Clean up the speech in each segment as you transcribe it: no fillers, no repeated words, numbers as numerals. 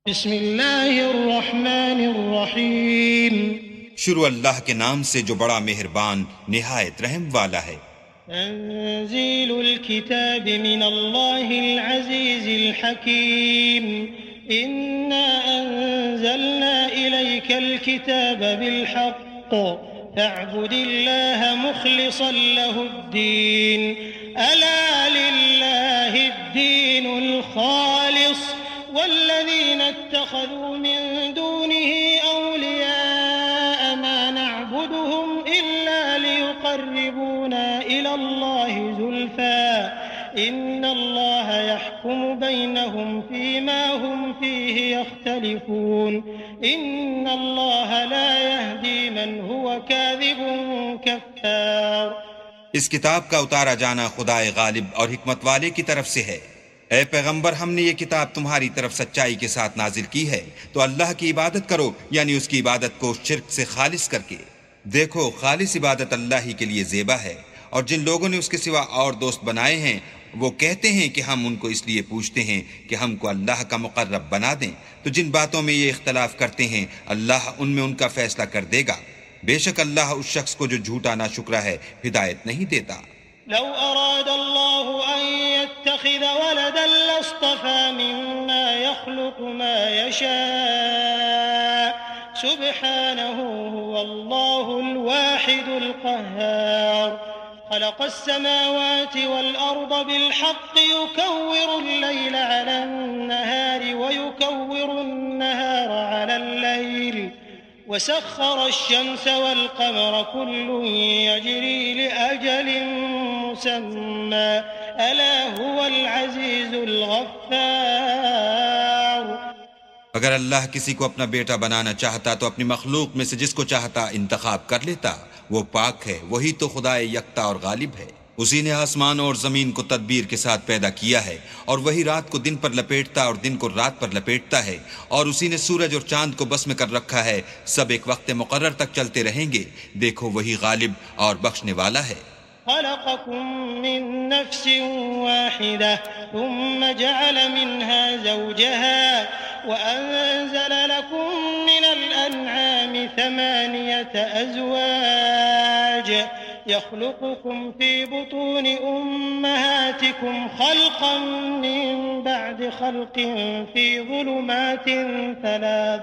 بسم اللہ الرحمن الرحیم شروع اللہ کے نام سے جو بڑا مہربان نہایت رحم والا ہے۔ تنزیل الكتاب من اللہ العزیز الحکیم انا انزلنا الیک الكتاب بالحق فاعبد اللہ مخلصا له الدین الا للہ الدین الخالص والذين اتخذوا من دونه أولياء ما نعبدهم إلا ليقربونا إلى الله زلفى إن الله يحكم بينهم فيما هم فيه يختلفون إن الله لا يهدي من هو كاذب كفار۔ اس کتاب کا اتارا جانا خدائے غالب اور حکمت والے کی طرف سے ہے۔ اے پیغمبر، ہم نے یہ کتاب تمہاری طرف سچائی کے ساتھ نازل کی ہے تو اللہ کی عبادت کرو، یعنی اس کی عبادت کو شرک سے خالص کر کے۔ دیکھو، خالص عبادت اللہ ہی کے لیے زیبا ہے، اور جن لوگوں نے اس کے سوا اور دوست بنائے ہیں وہ کہتے ہیں کہ ہم ان کو اس لیے پوچھتے ہیں کہ ہم کو اللہ کا مقرب بنا دیں، تو جن باتوں میں یہ اختلاف کرتے ہیں اللہ ان میں ان کا فیصلہ کر دے گا۔ بے شک اللہ اس شخص کو جو جھوٹا ناشکرا ہے ہدایت نہیں دیتا۔ لو أراد الله أن يتخذ ولدا لاصطفى مما يخلق ما يشاء سبحانه هو الله الواحد القهار خلق السماوات والأرض بالحق يكور الليل على النهار ويكور النهار على الليل وسخر الشمس والقمر كل يجري لأجل مسمى ألا هو العزيز الغفار۔ اگر اللہ کسی کو اپنا بیٹا بنانا چاہتا تو اپنی مخلوق میں سے جس کو چاہتا انتخاب کر لیتا۔ وہ پاک ہے، وہی تو خدائے یکتا اور غالب ہے۔ اسی نے آسمان اور زمین کو تدبیر کے ساتھ پیدا کیا ہے، اور وہی رات کو دن پر لپیٹتا اور دن کو رات پر لپیٹتا ہے، اور اسی نے سورج اور چاند کو بس میں کر رکھا ہے، سب ایک وقت مقرر تک چلتے رہیں گے۔ دیکھو، وہی غالب اور بخشنے والا ہے۔ خلقكم من نفس واحدة ثم جعل منها زوجها وأنزل لكم من الأنعام 8 أزواج يخلقكم في بطون أمهاتكم خلقا من بعد خلق في ظلمات 3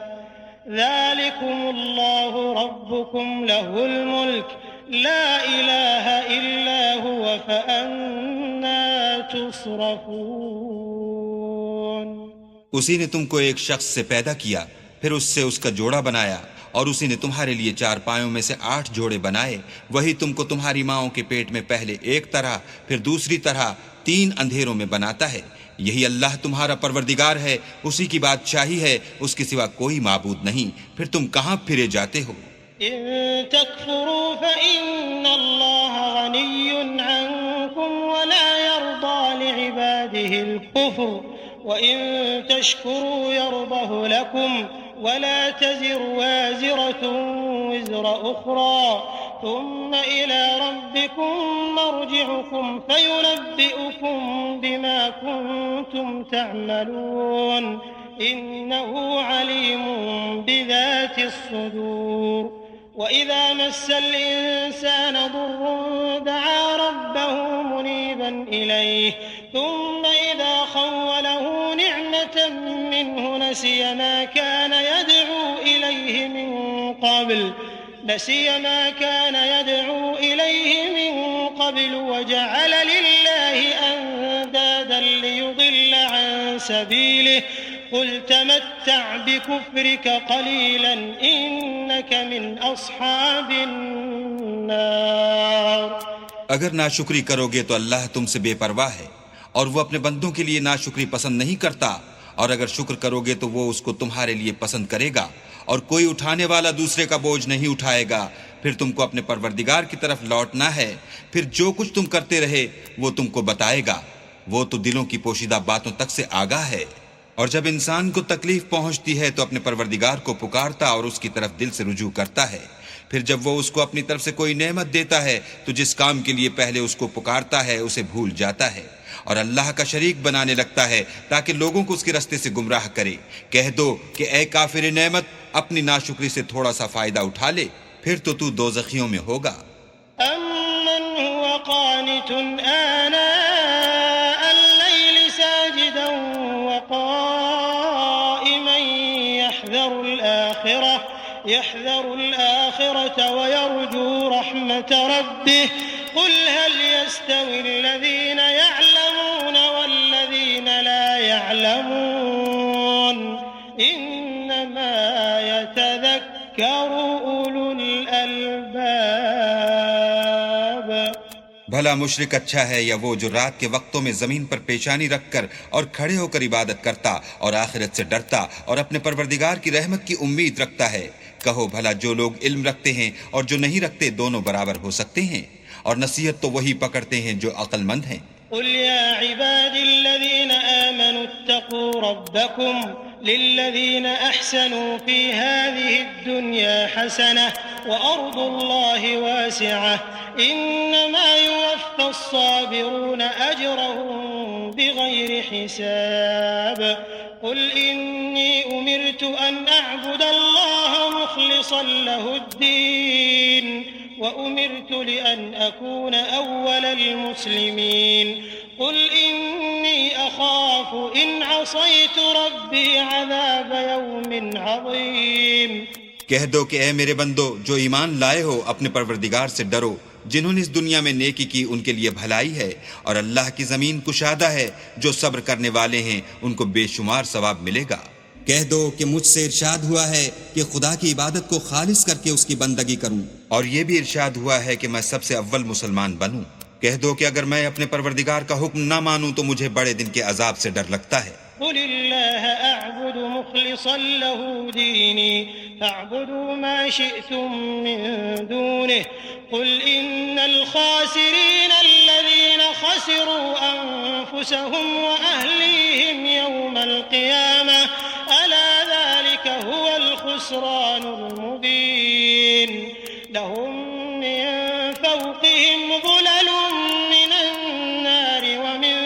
ذلكم الله ربكم له الملك لا إله إلا هو فأنا تصرفون۔ اسی نے تم کو ایک شخص سے پیدا کیا، پھر اس سے اس کا جوڑا بنایا، اور اسی نے تمہارے لیے 4 پایوں میں سے 8 جوڑے بنائے۔ وہی تم کو تمہاری ماؤں کے پیٹ میں پہلے ایک طرح پھر دوسری طرح 3 اندھیروں میں بناتا ہے۔ یہی اللہ تمہارا پروردگار ہے، اسی کی بادشاہی ہے، اس کے سوا کوئی معبود نہیں۔ پھر تم کہاں پھرے جاتے ہو؟ إن تكفروا فإن الله غني عنكم ولا يرضى لعباده الكفر وإن تشكروا يرضه لكم ولا تزر وازرة وزر أخرى ثم إلى ربكم مرجعكم فينبئكم بما كنتم تعملون إنه عليم بذات الصدور۔ وإذا مس الإنسان ضر دعا ربه منيبا إليه ثم إذا خوله نعمة منه نسي ما كان يدعو إليه من قبل وجعل لله أندادا ليضل عن سبيله قل تمتع بكفرك قليلا إنك من أصحاب النار۔ اگر ناشکری کرو گے تو اللہ تم سے بے پرواہ ہے، اور وہ اپنے بندوں کے لیے ناشکری پسند نہیں کرتا، اور اگر شکر کرو گے تو وہ اس کو تمہارے لیے پسند کرے گا، اور کوئی اٹھانے والا دوسرے کا بوجھ نہیں اٹھائے گا۔ پھر تم کو اپنے پروردگار کی طرف لوٹنا ہے، پھر جو کچھ تم کرتے رہے وہ تم کو بتائے گا، وہ تو دلوں کی پوشیدہ باتوں تک سے آگاہ ہے۔ اور جب انسان کو تکلیف پہنچتی ہے تو اپنے پروردگار کو پکارتا اور اس کی طرف دل سے رجوع کرتا ہے۔ پھر جب وہ اس کو اپنی طرف سے کوئی نعمت دیتا ہے تو جس کام کے لیے پہلے اس کو پکارتا ہے اسے بھول جاتا ہے، اور اللہ کا شریک بنانے لگتا ہے تاکہ لوگوں کو اس کے رستے سے گمراہ کرے۔ کہہ دو کہ اے کافر نعمت، اپنی ناشکری سے تھوڑا سا فائدہ اٹھا لے، پھر تو دوزخیوں میں ہوگا۔ أَمَّنْ هُوَ قَانِتٌ آنَاءَ اللَّيْلِ سَاجِدًا وَقَائِمًا يَحْذَرُ الْآخِرَةَ وَيَرْجُو رَحْمَةَ رَبِّهِ قُلْ هَلْ يَسْتَوِي الَّذِينَ يَعْلَمُونَ وَالَّذِينَ لَا يَعْلَمُونَ إِنَّمَا يَتَذَكَّرُ أُولُو الْأَلْبَابِ۔ بھلا مشرک اچھا ہے یا وہ جو رات کے وقتوں میں زمین پر پیشانی رکھ کر اور کھڑے ہو کر عبادت کرتا اور آخرت سے ڈرتا اور اپنے پروردگار کی رحمت کی امید رکھتا ہے؟ کہو بھلا جو لوگ علم رکھتے ہیں اور جو نہیں رکھتے دونوں برابر ہو سکتے ہیں؟ اور نصیحت تو وہی پکڑتے ہیں جو عقل مند ہیں۔ قل يا عبادي الذين آمنوا اتقوا ربكم للذين أحسنوا في هذه الدنيا حسنة وأرض الله واسعة إنما يوفى الصابرون أجرهم بغير حساب قل إني أمرت أن أعبد الله مخلصا له الدين وأمرت لأن أكون أول المسلمين قل إني أخاف إن عصيت ربي عذاب يوم عظيم۔ کہہ دو کہ اے میرے بندو جو ایمان لائے ہو اپنے پروردگار سے ڈرو، جنہوں نے اس دنیا میں نیکی کی ان کے لیے بھلائی ہے، اور اللہ کی زمین کشادہ ہے، جو صبر کرنے والے ہیں ان کو بے شمار ثواب ملے گا۔ کہہ دو کہ مجھ سے ارشاد ہوا ہے کہ خدا کی عبادت کو خالص کر کے اس کی بندگی کروں، اور یہ بھی ارشاد ہوا ہے کہ میں سب سے اول مسلمان بنوں۔ کہہ دو کہ اگر میں اپنے پروردگار کا حکم نہ مانوں تو مجھے بڑے دن کے عذاب سے ڈر لگتا ہے۔ قل الله أعبد مخلصا له ديني فاعبدوا ما شئتم من دونه قل إن الخاسرين الذين خسروا أنفسهم وأهليهم يوم القيامة ألا ذلك هو الخسران المبين لهم من فوقهم ظلل من النار ومن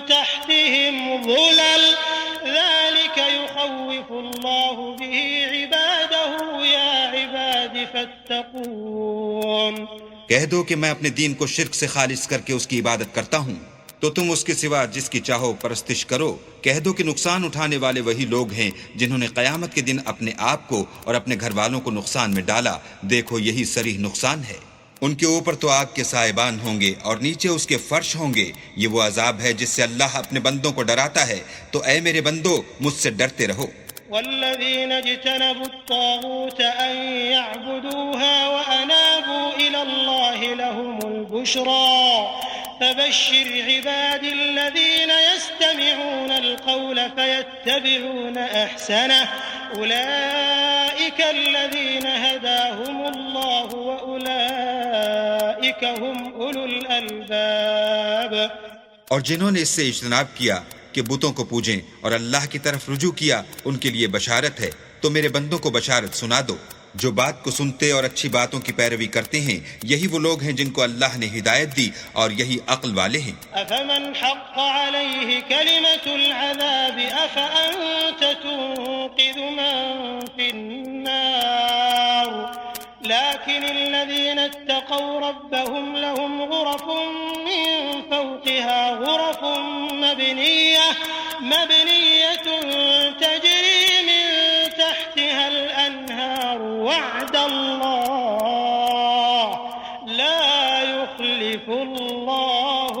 تحتهم ظلل ذلك يخوف الله به عباده يا عباد فاتقون۔ کہہ دو کہ میں اپنے دین کو شرک سے خالص کر کے اس کی عبادت کرتا ہوں، تو تم اس کے سوا جس کی چاہو پرستش کرو۔ کہہ دو کہ نقصان اٹھانے والے وہی لوگ ہیں جنہوں نے قیامت کے دن اپنے آپ کو اور اپنے گھر والوں کو نقصان میں ڈالا، دیکھو یہی صریح نقصان ہے۔ ان کے اوپر تو آگ کے سائبان ہوں گے اور نیچے اس کے فرش ہوں گے، یہ وہ عذاب ہے جس سے اللہ اپنے بندوں کو ڈراتا ہے، تو اے میرے بندو مجھ سے ڈرتے رہو۔ والذين اجتنبوا الطاغوت أن يعبدوها وأنابوا إلى الله لهم البشرى فبشر عبادي الذين يستمعون القول فيتبعون أحسنه أولئك الذين هداهم الله وأولئك هم أولو الألباب۔ اور جنہوں نے اس سے اجتناب کیا کہ بتوں کو پوجیں اور اللہ کی طرف رجوع کیا، ان کے لیے بشارت ہے، تو میرے بندوں کو بشارت سنا دو۔ جو بات کو سنتے اور اچھی باتوں کی پیروی کرتے ہیں یہی وہ لوگ ہیں جن کو اللہ نے ہدایت دی اور یہی عقل والے ہیں۔ أفمن حق عليه كلمة العذاب أفأنت تنقذ من في النار لكن الذين اتقوا ربهم لهم غرف من فوقها غرف مبنية تجري من تحتها الأنهار وعد الله لا يخلف الله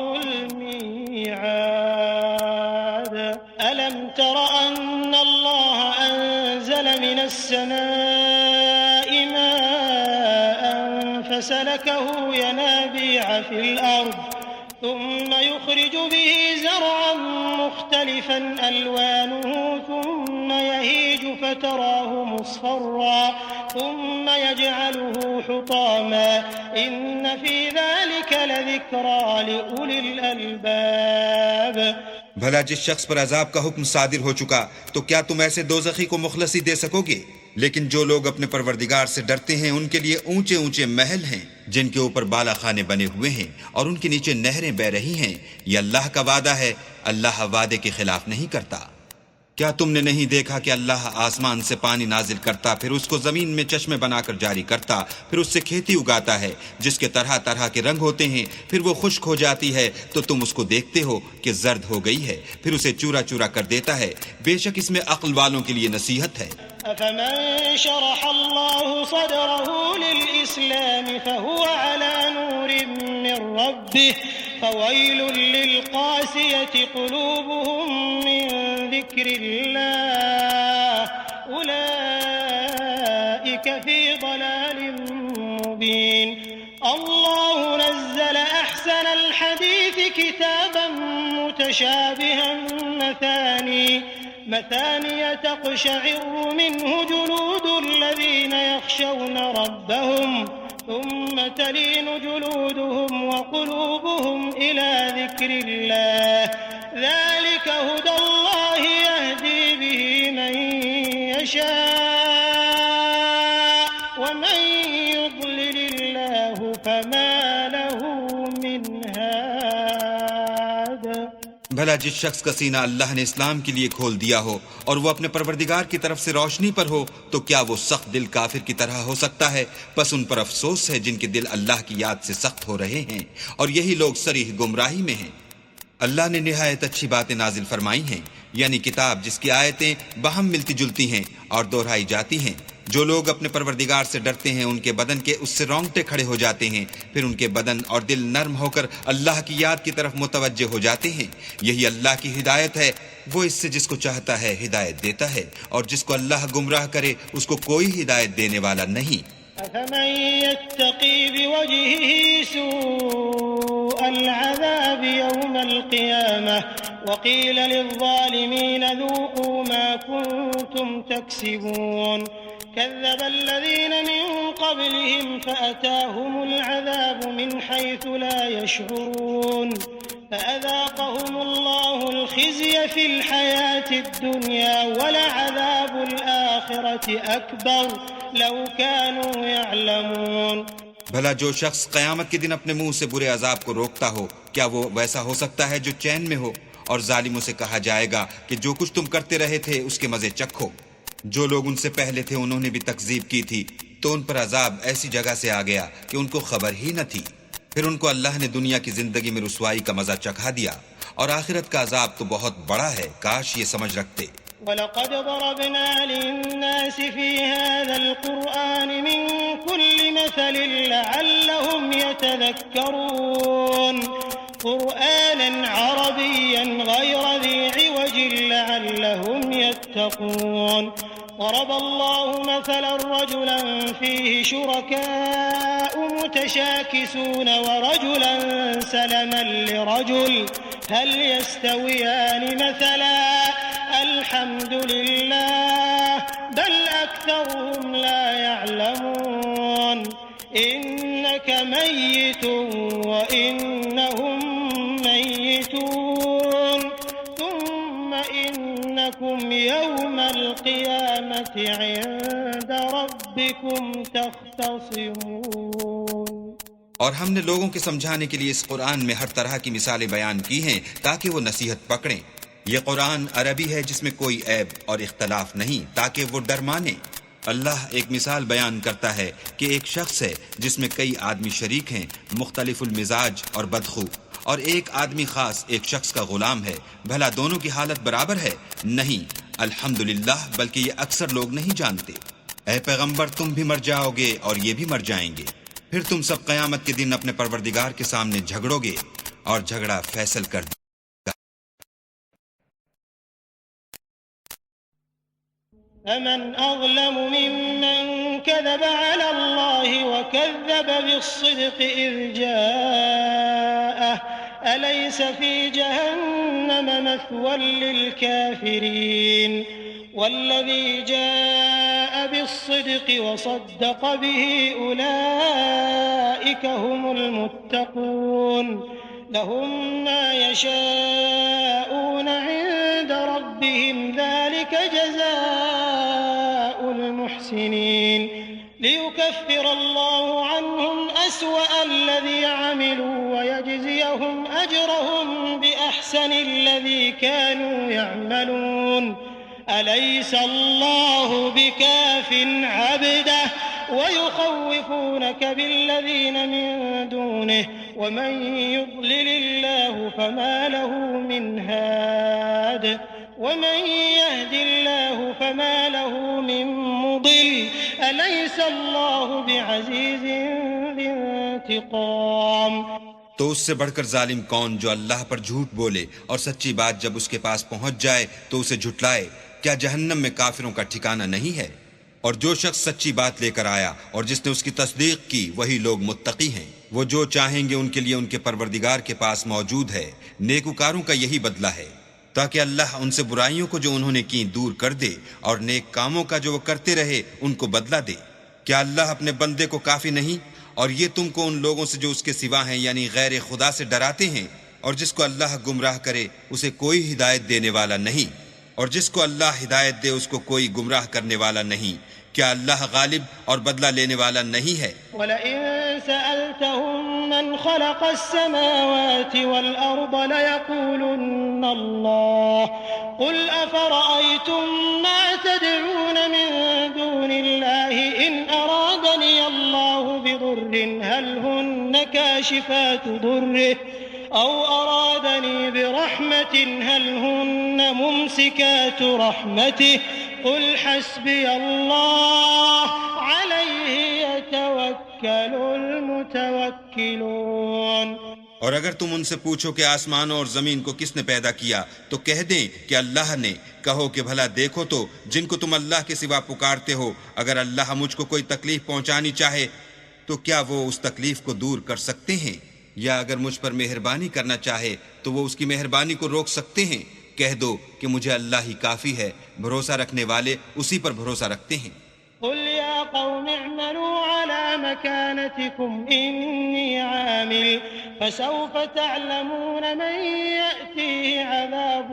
الميعاد ألم تر أن الله أنزل من السماء ماء فسلكه ينابيع في الأرض ثم يخرج به زرعا مختلفا ألوانه ثم يهيج فتراه مصفرا ثم يجعله حطاما إن في ذلك لذكرى لأولي الألباب۔ بھلا جس شخص پر عذاب کا حکم صادر ہو چکا تو کیا تم ایسے دوزخی کو مخلصی دے سکو گے؟ لیکن جو لوگ اپنے پروردگار سے ڈرتے ہیں ان کے لیے اونچے اونچے محل ہیں جن کے اوپر بالا خانے بنے ہوئے ہیں اور ان کے نیچے نہریں بہ رہی ہیں. یہ اللہ کا وعدہ ہے، اللہ وعدے کے خلاف نہیں کرتا. کیا تم نے نہیں دیکھا کہ اللہ آسمان سے پانی نازل کرتا، پھر اس کو زمین میں چشمے بنا کر جاری کرتا، پھر اس سے کھیتی اگاتا ہے جس کے طرح طرح کے رنگ ہوتے ہیں، پھر وہ خشک ہو جاتی ہے تو تم اس کو دیکھتے ہو کہ زرد ہو گئی ہے، پھر اسے چورا چورا کر دیتا ہے. بے شک اس میں عقل والوں کے لیے نصیحت ہے. أفمن شرح الله صدره للإسلام فهو على نور من ربه فويل للقاسية قلوبهم من ذكر الله أولئك في ضلال مبين. الله نزل أحسن الحديث كتابا متشابها مثانية تقشعر منه جلود الذين يخشون ربهم ثم تلين جلودهم وقلوبهم إلى ذكر الله ذلك هدى الله يهدي به من يشاء ومن يضلل الله فما له من هاد. بھلا جس شخص کا سینہ اللہ نے اسلام کے لیے کھول دیا ہو اور وہ اپنے پروردگار کی طرف سے روشنی پر ہو تو کیا وہ سخت دل کافر کی طرح ہو سکتا ہے؟ بس ان پر افسوس ہے جن کے دل اللہ کی یاد سے سخت ہو رہے ہیں اور یہی لوگ صریح گمراہی میں ہیں. اللہ نے نہایت اچھی باتیں نازل فرمائی ہیں، یعنی کتاب جس کی آیتیں باہم ملتی جلتی ہیں اور دہرائی جاتی ہیں. جو لوگ اپنے پروردگار سے ڈرتے ہیں ان کے بدن کے اس سے رونگٹے کھڑے ہو جاتے ہیں، پھر ان کے بدن اور دل نرم ہو کر اللہ کی یاد کی طرف متوجہ ہو جاتے ہیں. یہی اللہ کی ہدایت ہے، وہ اس سے جس کو چاہتا ہے ہدایت دیتا ہے، اور جس کو اللہ گمراہ کرے اس کو کوئی ہدایت دینے والا نہیں. أفمن يتقي بوجهه سوء العذاب يوم القيامة وقيل للظالمين ذوقوا ما كنتم تكسبون. كذب الذين من قبلهم فأتاهم العذاب من حيث لا يشعرون فأذاقهم الله الخزي في الحياة الدنيا ولعذاب الآخرة أكبر لو كانوا يعلمون. بھلا جو شخص قیامت کے دن اپنے منہ سے برے عذاب کو روکتا ہو، کیا وہ ویسا ہو سکتا ہے جو چین میں ہو؟ اور ظالموں سے کہا جائے گا کہ جو کچھ تم کرتے رہے تھے اس کے مزے چکھو. جو لوگ ان سے پہلے تھے انہوں نے بھی تکذیب کی تھی تو ان پر عذاب ایسی جگہ سے آ گیا کہ ان کو خبر ہی نہ تھی. پھر ان کو اللہ نے دنیا کی زندگی میں رسوائی کا مزہ چکھا دیا، اور آخرت کا عذاب تو بہت بڑا ہے، کاش یہ سمجھ رکھتے. وَلَقَدْ ضَرَبْنَا لِلنَّاسِ فِي هَذَا الْقُرْآنِ مِنْ كُلِّ مَثَلٍ لَعَلَّهُمْ يَتَذَكَّرُونَ قُرْآنًا عَرَبِيًّا غَيْرَ ذِي عِوَجٍ لَعَلَّهُمْ يَتَّقُونَ. ضرب الله مثلا رجلا فيه شركاء متشاكسون ورجلا سلما لرجل هل يستويان مثلا الحمد لله بل أكثرهم لا يعلمون. إنك ميت وإنهم ميتون ثم إنكم يوم القيامة عند ربكم تختصمون. اور ہم نے لوگوں کے سمجھانے کے لیے اس قرآن میں ہر طرح کی مثالیں بیان کی ہیں تاکہ وہ نصیحت پکڑیں. یہ قرآن عربی ہے جس میں کوئی عیب اور اختلاف نہیں تاکہ وہ ڈر مانے. اللہ ایک مثال بیان کرتا ہے کہ ایک شخص ہے جس میں کئی آدمی شریک ہیں، مختلف المزاج اور بدخو، اور ایک آدمی خاص ایک شخص کا غلام ہے. بھلا دونوں کی حالت برابر ہے؟ نہیں، الحمدللہ، بلکہ یہ اکثر لوگ نہیں جانتے. اے پیغمبر تم بھی مر جاؤ گے اور یہ بھی مر جائیں گے، پھر تم سب قیامت کے دن اپنے پروردگار کے سامنے جھگڑو گے اور جھگڑا فیصل کر دے. فمن أظلم ممن كذب على الله وكذب بالصدق إذ جاءه أليس في جهنم مثوى للكافرين والذي جاء بالصدق وصدق به أولئك هم المتقون. لهم ما يشاءون عند ربهم ذلك جزاء المحسنين. سنين ليكفر الله عنهم أسوأ الذي عملوا ويجزيهم أجرهم بأحسن الذي كانوا يعملون أليس الله بكاف عبده ويخوفونك بالذين من دونه ومن يضلل الله فما له من هاد ومن يهد الله فما له من مضل أليس الله بعزيز ذي انتقام۔ تو اس سے بڑھ کر ظالم کون جو اللہ پر جھوٹ بولے اور سچی بات جب اس کے پاس پہنچ جائے تو اسے جھٹلائے؟ کیا جہنم میں کافروں کا ٹھکانہ نہیں ہے؟ اور جو شخص سچی بات لے کر آیا اور جس نے اس کی تصدیق کی وہی لوگ متقی ہیں، وہ جو چاہیں گے ان کے لیے ان کے پروردگار کے پاس موجود ہے۔ نیکوکاروں کا یہی بدلہ ہے، تاکہ اللہ ان سے برائیوں کو جو انہوں نے کی دور کر دے اور نیک کاموں کا جو وہ کرتے رہے ان کو بدلہ دے۔ کیا اللہ اپنے بندے کو کافی نہیں؟ اور یہ تم کو ان لوگوں سے جو اس کے سوا ہیں یعنی غیر خدا سے ڈراتے ہیں، اور جس کو اللہ گمراہ کرے اسے کوئی ہدایت دینے والا نہیں، اور جس کو اللہ ہدایت دے اس کو کوئی گمراہ کرنے والا نہیں۔ کیا اللہ غالب اور بدلہ لینے والا نہیں ہے؟ وَلَئِن سَأَلْتَهُم مَّنْ خَلَقَ السَّمَاوَاتِ وَالْأَرْضَ لَيَقُولُنَّ اللَّهُ قُلْ أَفَرَأَيْتُم مَّا تَدْعُونَ مِن دُونِ اللَّهِ إِنْ أَرَادَنِيَ اللَّهُ بِضُرٍّ هَلْ هُنَّ كَاشِفَاتُ ضُرِّهِ أَوْ أَرَادَنِي بِرَحْمَةٍ هَلْ هُنَّ مُمْسِكَاتُ رَحْمَتِهِ قل حسبي الله عليه يتوكل المتوكلون۔ اور اگر تم ان سے پوچھو کہ آسمانوں اور زمین کو کس نے پیدا کیا تو کہہ دیں کہ اللہ نے۔ کہو کہ بھلا دیکھو تو جن کو تم اللہ کے سوا پکارتے ہو، اگر اللہ مجھ کو کوئی تکلیف پہنچانی چاہے تو کیا وہ اس تکلیف کو دور کر سکتے ہیں؟ یا اگر مجھ پر مہربانی کرنا چاہے تو وہ اس کی مہربانی کو روک سکتے ہیں؟ کہہ دو کہ مجھے اللہ ہی کافی ہے، بھروسہ رکھنے والے اسی پر بھروسہ رکھتے ہیں۔ قل يا قوم اعملوا على مكانتكم إني عامل فسوف تعلمون من يأتيه عذاب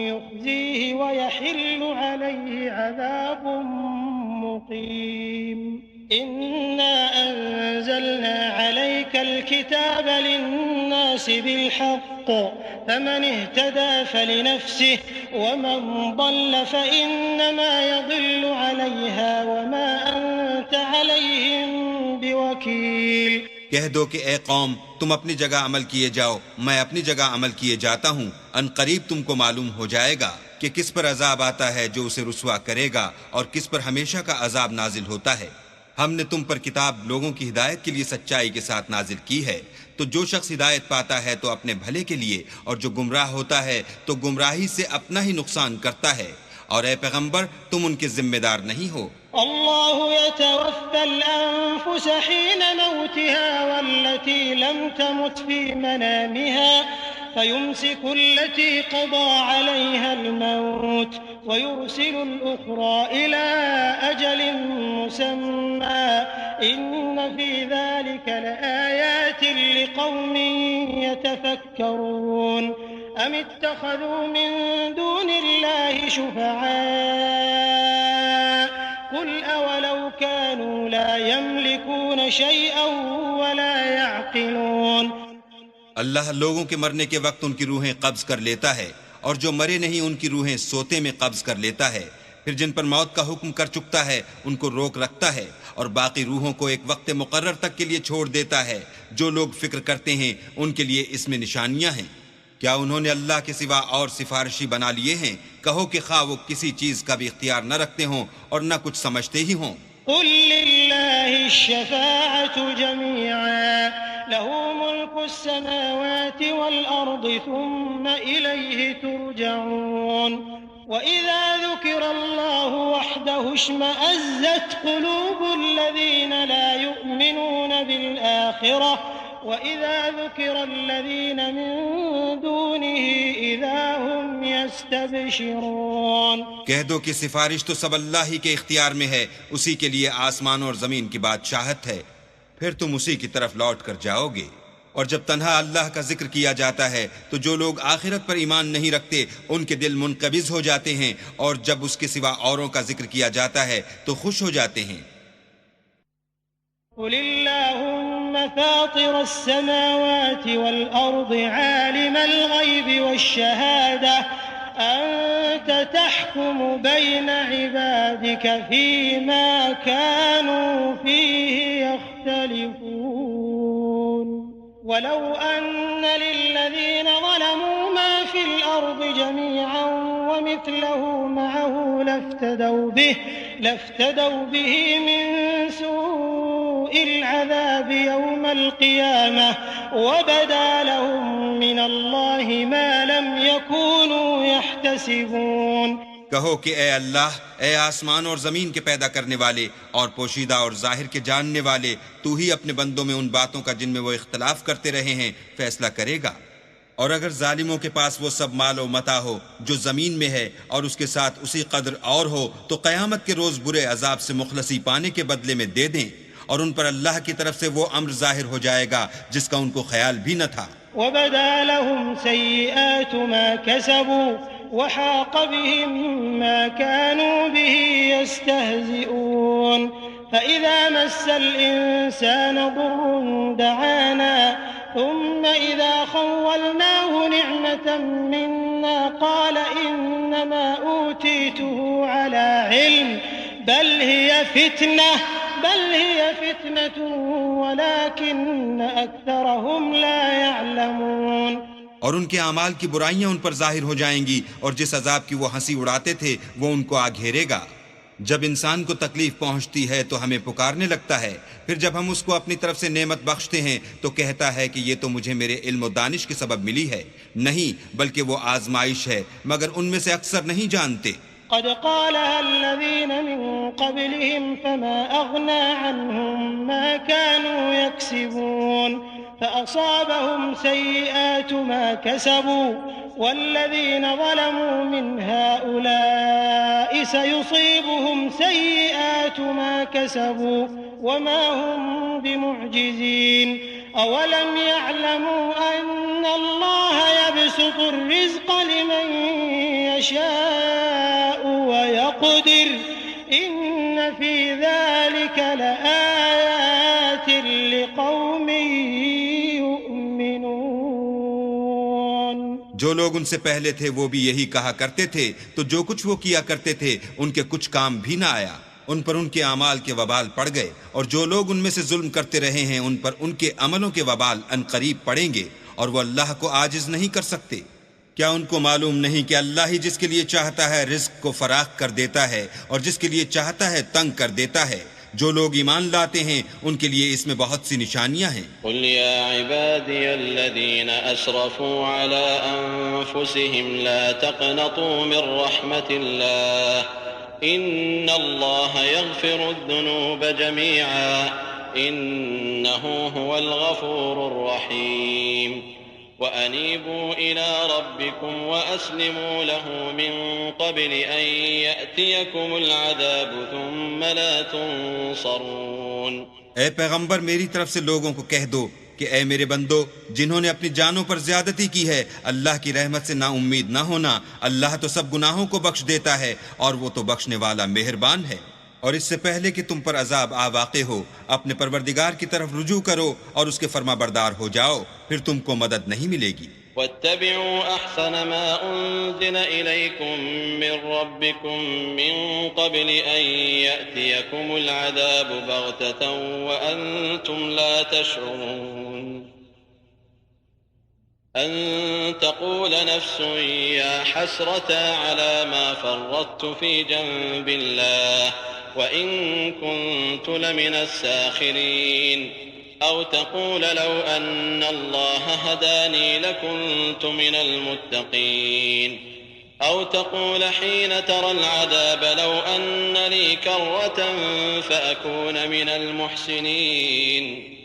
يخزيه ويحل عليه عذاب مقيم۔ إنا أنزلنا عليك الكتاب للناس بالحق فمن اهتدى فلنفسه ومن ضل فإنما يضل عليها وما أنت عليهم بوكيل۔ کہہ دو کہ اے قوم تم اپنی جگہ عمل کیے جاؤ، میں اپنی جگہ عمل کیے جاتا ہوں، ان قریب تم کو معلوم ہو جائے گا کہ کس پر عذاب آتا ہے جو اسے رسوا کرے گا اور کس پر ہمیشہ کا عذاب نازل ہوتا ہے۔ ہم نے تم پر کتاب لوگوں کی ہدایت کے لیے سچائی کے ساتھ نازل کی ہے، تو جو شخص ہدایت پاتا ہے تو اپنے بھلے کے لیے، اور جو گمراہ ہوتا ہے تو گمراہی سے اپنا ہی نقصان کرتا ہے، اور اے پیغمبر تم ان کے ذمہ دار نہیں ہو۔ اللہ يتوفى الأنفس حين موتها والتي لم تمت في منامها فيمسك التي قضى عليها الموت ويرسل الأخرى إلى أجل مسمى إن في ذلك لآيات لقوم يتفكرون أم اتخذوا من دون الله شفعاء قل أولو كانوا لا يملكون شيئا ولا يعقلون۔ اللہ لوگوں کے مرنے کے وقت ان کی روحیں قبض کر لیتا ہے، اور جو مرے نہیں ان کی روحیں سوتے میں قبض کر لیتا ہے، پھر جن پر موت کا حکم کر چکتا ہے ان کو روک رکھتا ہے، اور باقی روحوں کو ایک وقت مقرر تک کے لیے چھوڑ دیتا ہے۔ جو لوگ فکر کرتے ہیں ان کے لیے اس میں نشانیاں ہیں۔ کیا انہوں نے اللہ کے سوا اور سفارشی بنا لیے ہیں؟ کہو کہ خواہ وہ کسی چیز کا بھی اختیار نہ رکھتے ہوں اور نہ کچھ سمجھتے ہی ہوں۔ قل للہ الشفاعة جميعا له ملك السماوات والأرض ثم إليه ترجعون۔ وإذا ذكر الله وحده اشمأزت قلوب الذين لا يؤمنون بالآخرة وَإِذَا ذُكِرَ الَّذِينَ مِن دُونِهِ إِذَا هُمْ يَسْتَبْشِرُونَ۔ کہہ دو کہ سفارش تو سب اللہ ہی کے اختیار میں ہے، اسی کے لیے آسمان اور زمین کی بادشاہت ہے، پھر تم اسی کی طرف لوٹ کر جاؤ گے، اور جب تنہا اللہ کا ذکر کیا جاتا ہے تو جو لوگ آخرت پر ایمان نہیں رکھتے ان کے دل منقبض ہو جاتے ہیں، اور جب اس کے سوا اوروں کا ذکر کیا جاتا ہے تو خوش ہو جاتے ہیں۔ قل اللهم فاطر السماوات والأرض عالم الغيب والشهادة أنت تحكم بين عبادك فيما كانوا فيه يختلفون ولو أن للذين ظلموا ما في الأرض جميعا ومثله معه لافتدوا به من سوء العذاب يوم القيامة وبدا لهم من الله ما لم يكونوا يحتسبون۔ کہو کہ اے اللہ، اے آسمان اور زمین کے پیدا کرنے والے اور پوشیدہ اور ظاہر کے جاننے والے، تو ہی اپنے بندوں میں ان باتوں کا جن میں وہ اختلاف کرتے رہے ہیں فیصلہ کرے گا۔ اور اگر ظالموں کے پاس وہ سب مال و متاع ہو جو زمین میں ہے اور اس کے ساتھ اسی قدر اور ہو تو قیامت کے روز برے عذاب سے مخلصی پانے کے بدلے میں دے دیں، اور ان پر اللہ کی طرف سے وہ امر ظاہر ہو جائے گا جس کا ان کو خیال بھی نہ تھا۔ وبدا لهم سيئات ما كسبوا وحاق بهم ما كانوا به يستهزئون فإذا مس الإنسان ضر دعانا ثم إذا خولناه نعمة منا قال إنما أوتيته على علم بل هي فتنة ولكن أكثرهم لا يعلمون۔ اور ان کے اعمال کی برائیاں ان پر ظاہر ہو جائیں گی، اور جس عذاب کی وہ ہنسی اڑاتے تھے وہ ان کو آ گھیرے گا۔ جب انسان کو تکلیف پہنچتی ہے تو ہمیں پکارنے لگتا ہے، پھر جب ہم اس کو اپنی طرف سے نعمت بخشتے ہیں تو کہتا ہے کہ یہ تو مجھے میرے علم و دانش کے سبب ملی ہے۔ نہیں، بلکہ وہ آزمائش ہے، مگر ان میں سے اکثر نہیں جانتے۔ قد قالها الذين من قبلهم فما أغنى عنهم ما كانوا يكسبون فأصابهم سيئات ما كسبوا والذين ظلموا من هؤلاء سيصيبهم سيئات ما كسبوا وما هم بمعجزين أولم يعلموا أن الله يبسط الرزق لمن يشاء ويقدر إن في ذلك لآيات لقوم يؤمنون۔ جو لوگ ان سے پہلے تھے وہ بھی یہی کہا کرتے تھے، تو جو کچھ وہ کیا کرتے تھے ان کے کچھ کام بھی نہ آیا، ان پر ان کے اعمال کے وبال پڑ گئے، اور جو لوگ ان میں سے ظلم کرتے رہے ہیں ان پر ان کے عملوں کے وبال عنقریب پڑیں گے، اور وہ اللہ کو عاجز نہیں کر سکتے۔ کیا ان کو معلوم نہیں کہ اللہ ہی جس کے لیے چاہتا ہے رزق کو فراخ کر دیتا ہے اور جس کے لیے چاہتا ہے تنگ کر دیتا ہے؟ جو لوگ ایمان لاتے ہیں ان کے لیے اس میں بہت سی نشانیاں ہیں۔ قل یا عبادی الذین اسرفوا علی انفسهم لا تقنطوا من رحمت اللہ ان اللہ یغفر الذنوب جميعا انه هو الغفور الرحیم وَأَنِيبُوا إِلَىٰ رَبِّكُمْ وَأَسْلِمُوا لَهُ مِن قَبْلِ أَن يَأْتِيَكُمُ الْعَذَابُ ثُمَّ لَا تُنصَرُونَ۔ اے پیغمبر، میری طرف سے لوگوں کو کہہ دو کہ اے میرے بندو، جنہوں نے اپنی جانوں پر زیادتی کی ہے، اللہ کی رحمت سے نا امید نہ ہونا۔ اللہ تو سب گناہوں کو بخش دیتا ہے اور وہ تو بخشنے والا مہربان ہے۔ اور اس سے پہلے کہ تم پر عذاب آ واقع ہو، اپنے پروردگار کی طرف رجوع کرو اور اس کے فرما بردار ہو جاؤ، پھر تم کو مدد نہیں ملے گی۔ واتبعوا أحسن ما أنزل إليكم من ربكم من قبل أن يأتيكم العذاب بغتة وأنتم لا تشعرون أن تقول نفس يا حسرة على ما فرطت في جنب الله وإن كنت لمن الساخرين أو تقول لو أن الله هداني لكنت من المتقين أو تقول حين ترى العذاب لو أن لي كرة فأكون من المحسنين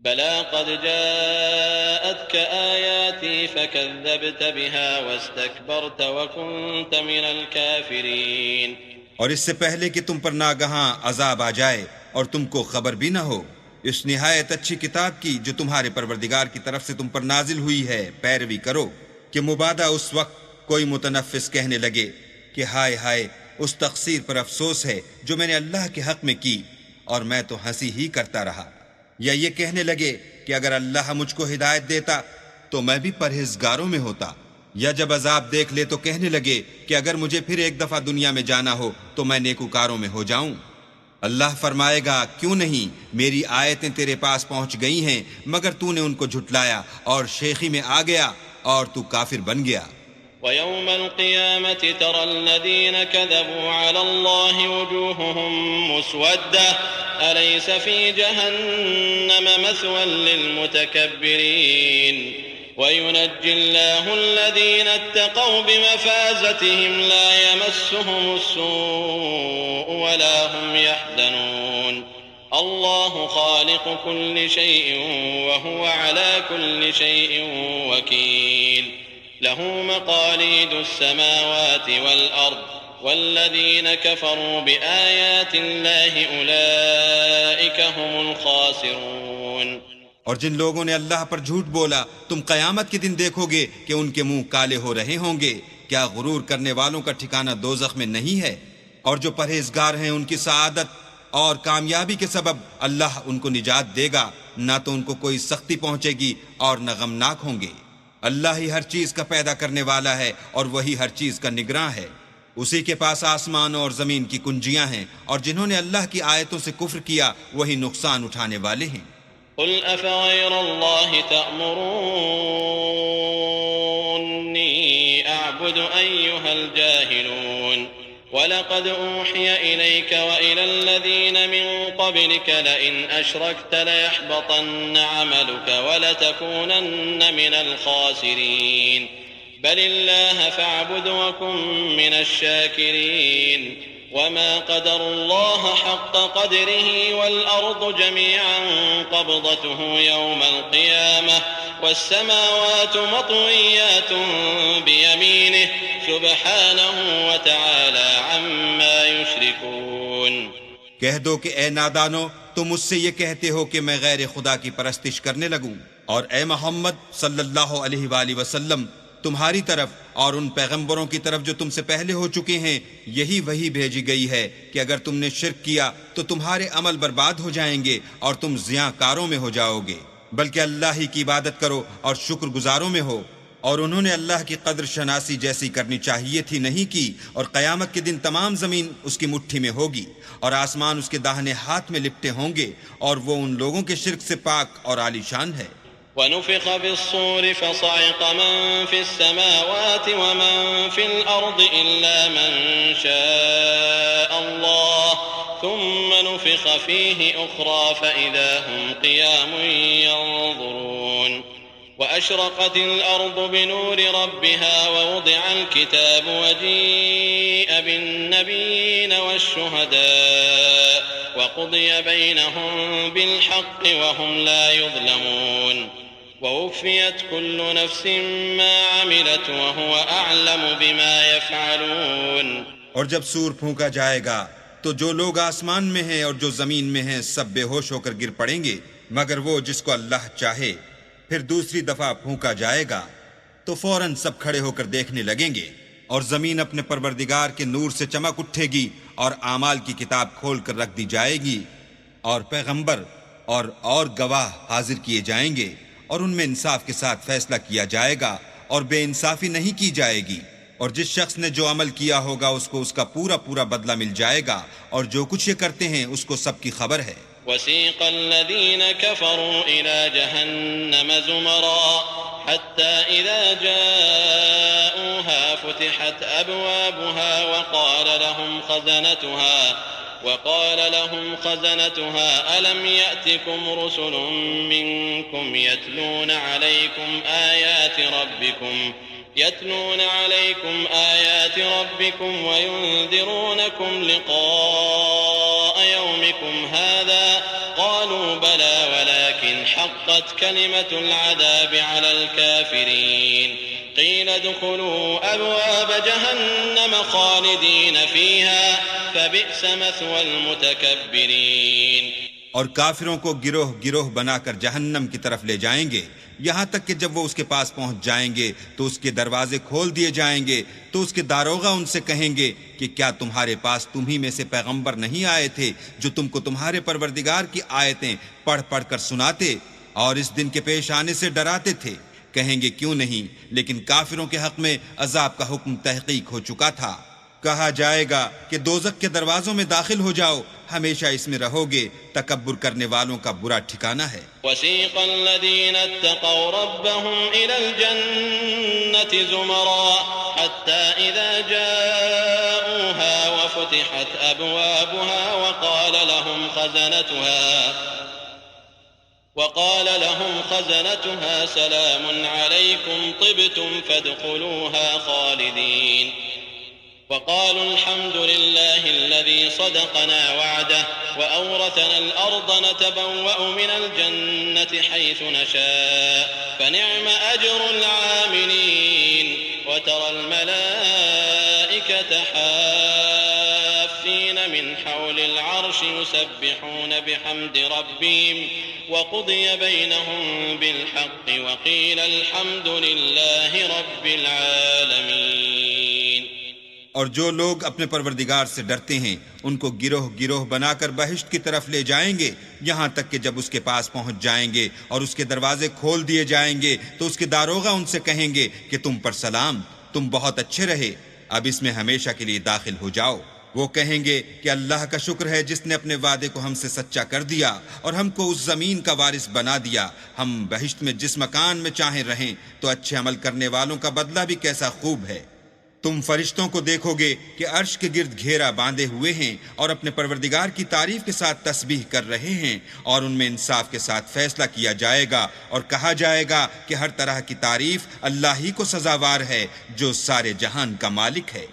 بلى قد جاءتك آياتي فكذبت بها واستكبرت وكنت من الكافرين۔ اور اس سے پہلے کہ تم پر ناگہاں عذاب آ جائے اور تم کو خبر بھی نہ ہو، اس نہایت اچھی کتاب کی جو تمہارے پروردگار کی طرف سے تم پر نازل ہوئی ہے پیروی کرو، کہ مبادہ اس وقت کوئی متنفس کہنے لگے کہ ہائے ہائے اس تقصیر پر افسوس ہے جو میں نے اللہ کے حق میں کی اور میں تو ہنسی ہی کرتا رہا، یا یہ کہنے لگے کہ اگر اللہ مجھ کو ہدایت دیتا تو میں بھی پرہیزگاروں میں ہوتا، یا جب عذاب دیکھ لے تو کہنے لگے کہ اگر مجھے پھر ایک دفعہ دنیا میں جانا ہو تو میں نیکوکاروں میں ہو جاؤں۔ اللہ فرمائے گا کیوں نہیں، میری آیتیں تیرے پاس پہنچ گئی ہیں مگر تو نے ان کو جھٹلایا اور شیخی میں آ گیا اور تو کافر بن گیا۔ ويوم القيامة ترى الذين كذبوا على الله وجوههم مسودة أليس في جهنم مثوى للمتكبرين وينجي الله الذين اتقوا بمفازتهم لا يمسهم السوء ولا هم يحزنون الله خالق كل شيء وهو على كل شيء وكيل له مقاليد السماوات والأرض والذين كفروا بآيات الله أولئك هم الخاسرون۔ اور جن لوگوں نے اللہ پر جھوٹ بولا تم قیامت کے دن دیکھو گے کہ ان کے منہ کالے ہو رہے ہوں گے، کیا غرور کرنے والوں کا ٹھکانہ دوزخ میں نہیں ہے؟ اور جو پرہیزگار ہیں ان کی سعادت اور کامیابی کے سبب اللہ ان کو نجات دے گا، نہ تو ان کو کوئی سختی پہنچے گی اور نہ غمناک ہوں گے۔ اللہ ہی ہر چیز کا پیدا کرنے والا ہے اور وہی ہر چیز کا نگراں ہے، اسی کے پاس آسمان اور زمین کی کنجیاں ہیں، اور جنہوں نے اللہ کی آیتوں سے کفر کیا وہی نقصان اٹھانے والے ہیں۔ قل أفغير الله تأمروني أعبد أيها الجاهلون ولقد أوحي إليك وإلى الذين من قبلك لئن أشركت ليحبطن عملك ولتكونن من الخاسرين بل الله فاعبد وكن من الشاكرين وما قدر الله حق قدره والأرض جميعا قبضته يوم القيامة والسماوات مطويات بيمينه سبحانه وتعالى عما يشركون۔ کہہ دو کہ اے نادانو تم مجھ سے یہ کہتے ہو کہ میں غیر خدا کی پرستش کرنے لگوں، اور اے محمد صلی اللہ علیہ وآلہ وسلم تمہاری طرف اور ان پیغمبروں کی طرف جو تم سے پہلے ہو چکے ہیں یہی وحی بھیجی گئی ہے کہ اگر تم نے شرک کیا تو تمہارے عمل برباد ہو جائیں گے اور تم زیاں کاروں میں ہو جاؤ گے، بلکہ اللہ ہی کی عبادت کرو اور شکر گزاروں میں ہو۔ اور انہوں نے اللہ کی قدر شناسی جیسی کرنی چاہیے تھی نہیں کی، اور قیامت کے دن تمام زمین اس کی مٹھی میں ہوگی اور آسمان اس کے داہنے ہاتھ میں لپٹے ہوں گے، اور وہ ان لوگوں کے شرک سے پاک اور عالی شان ہے۔ ونفخ بالصور فصعق من في السماوات ومن في الأرض إلا من شاء الله ثم نفخ فيه أخرى فإذا هم قيام ينظرون وأشرقت الأرض بنور ربها ووضع الكتاب وجيء بالنبيين والشهداء وقضي بينهم بالحق وهم لا يظلمون ووفيت كل نفس ما عملت وهو أعلم بما يفعلون۔ اور جب سور پھونکا جائے گا تو جو لوگ آسمان میں ہیں اور جو زمین میں ہیں سب بے ہوش ہو کر گر پڑیں گے مگر وہ جس کو اللہ چاہے۔ پھر دوسری دفعہ پھونکا جائے گا تو فوراً سب کھڑے ہو کر دیکھنے لگیں گے، اور زمین اپنے پروردگار کے نور سے چمک اٹھے گی اور اعمال کی کتاب کھول کر رکھ دی جائے گی، اور پیغمبر اور گواہ حاضر کیے جائیں گے، اور ان میں انصاف کے ساتھ فیصلہ کیا جائے گا اور بے انصافی نہیں کی جائے گی، اور جس شخص نے جو عمل کیا ہوگا اس کو اس کا پورا بدلہ مل جائے گا، اور جو کچھ یہ کرتے ہیں اس کو سب کی خبر ہے۔ وسيق الذين كفروا إلى جهنم زمرا حتى إذا جاءوها فتحت أبوابها وقال لهم خزنتها ألم يأتكم رسل منكم يتلون عليكم آيات ربكم وينذرونكم لقاء يومكم هذا قالوا بلى ولكن حقت كلمة العذاب على الكافرين قيل ادخلوا أبواب جهنم خالدين فيها فبئس مثوى المتكبرين۔ اور کافروں کو گروہ گروہ بنا کر جہنم کی طرف لے جائیں گے، یہاں تک کہ جب وہ اس کے پاس پہنچ جائیں گے تو اس کے دروازے کھول دیے جائیں گے، تو اس کے داروغہ ان سے کہیں گے کہ کیا تمہارے پاس تمہیں میں سے پیغمبر نہیں آئے تھے جو تم کو تمہارے پروردگار کی آیتیں پڑھ پڑھ کر سناتے اور اس دن کے پیش آنے سے ڈراتے تھے؟ کہیں گے کیوں نہیں، لیکن کافروں کے حق میں عذاب کا حکم تحقیق ہو چکا تھا۔ کہا جائے گا کہ دوزخ کے دروازوں میں داخل ہو جاؤ، ہمیشہ اس میں رہو گے، تکبر کرنے والوں کا برا ٹھکانہ ہے۔ وسيق الذين اتقوا ربهم إلى الجنة زمرا حتى إذا جاءوها وفتحت أبوابها وقال لهم خزنتها سلام عليكم طبتم فادخلوها خالدين وقالوا الحمد لله الذي صدقنا وعده وأورثنا الأرض نتبوأ من الجنة حيث نشاء فنعم أجر العاملين وترى الملائكة حافين من حول العرش يسبحون بحمد ربهم وقضي بينهم بالحق وقيل الحمد لله رب العالمين۔ اور جو لوگ اپنے پروردگار سے ڈرتے ہیں ان کو گروہ گروہ بنا کر بہشت کی طرف لے جائیں گے، یہاں تک کہ جب اس کے پاس پہنچ جائیں گے اور اس کے دروازے کھول دیے جائیں گے تو اس کے داروغہ ان سے کہیں گے کہ تم پر سلام، تم بہت اچھے رہے، اب اس میں ہمیشہ کے لیے داخل ہو جاؤ۔ وہ کہیں گے کہ اللہ کا شکر ہے جس نے اپنے وعدے کو ہم سے سچا کر دیا اور ہم کو اس زمین کا وارث بنا دیا، ہم بہشت میں جس مکان میں چاہیں رہیں، تو اچھے عمل کرنے والوں کا بدلہ بھی کیسا خوب ہے۔ تم فرشتوں کو دیکھو گے کہ عرش کے گرد گھیرا باندھے ہوئے ہیں اور اپنے پروردگار کی تعریف کے ساتھ تسبیح کر رہے ہیں، اور ان میں انصاف کے ساتھ فیصلہ کیا جائے گا اور کہا جائے گا کہ ہر طرح کی تعریف اللہ ہی کو سزاوار ہے جو سارے جہان کا مالک ہے۔